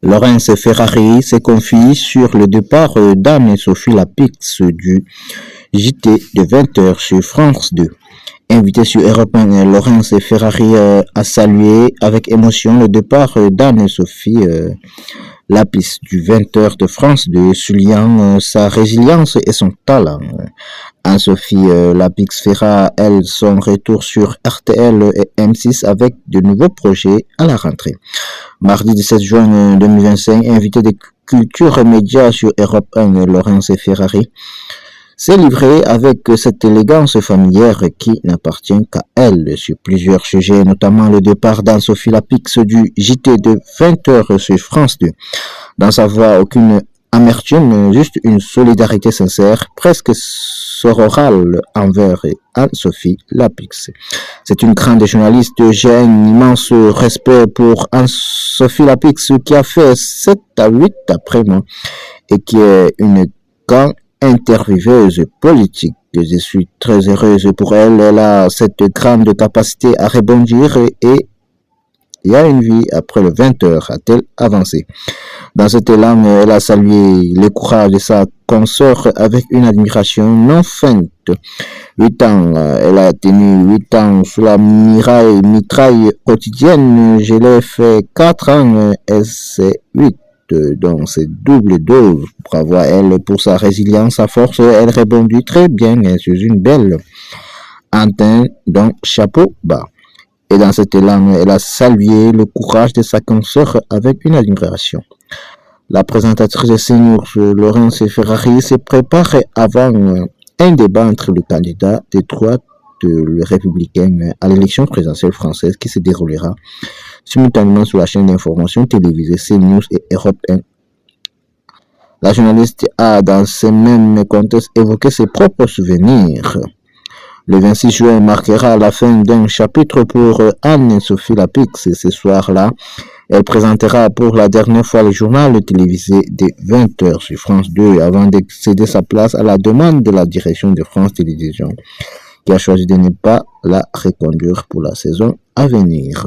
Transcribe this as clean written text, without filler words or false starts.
Laurence Ferrari se confie sur le départ d'Anne et Sophie Lapix du JT de 20h sur France 2. Invité sur Europe 1, Laurence Ferrari a salué avec émotion le départ d'Anne et Sophie Lapix du 20h de France 2, soulignant sa résilience et son talent. Anne-Sophie Lapix fera, elle, son retour sur RTL et M6 avec de nouveaux projets à la rentrée. Mardi 17 juin 2025, invité de Culture et Médias sur Europe 1, Laurence Ferrari s'est livré avec cette élégance familière qui n'appartient qu'à elle sur plusieurs sujets, notamment le départ d'Anne-Sophie Lapix du JT de 20h sur France 2. Dans sa voix, aucune amertume, juste une solidarité sincère, presque sororale envers Anne-Sophie Lapix. C'est une grande journaliste, j'ai un immense respect pour Anne-Sophie Lapix qui a fait 7 à 8 après moi et qui est une grande intervieweuse politique. Je suis très heureuse pour elle. Elle a cette grande capacité à rebondir et il y a une vie après le 20h, a-t-elle avancé. Dans cet élan, elle a salué le courage de sa consort avec une admiration non feinte. 8 ans, elle a tenu 8 ans sous la mitraille quotidienne. Je l'ai fait 4 ans, elle c'est 8. Donc c'est double dose. Bravo à elle pour sa résilience, sa force. Elle rebondit très bien sur une belle antenne, donc chapeau bas. Et dans cet élan, elle a salué le courage de sa consort avec une admiration. La présentatrice de CNews, Laurence Ferrari, se prépare avant un débat entre le candidat de droite, le républicain, à l'élection présidentielle française qui se déroulera simultanément sur la chaîne d'information télévisée CNews et Europe 1. La journaliste a, dans ce même contexte, évoqué ses propres souvenirs. Le 26 juin marquera la fin d'un chapitre pour Anne-Sophie Lapix et ce soir-là, elle présentera pour la dernière fois le journal télévisé de 20h sur France 2 avant de céder sa place à la demande de la direction de France Télévisions qui a choisi de ne pas la reconduire pour la saison à venir.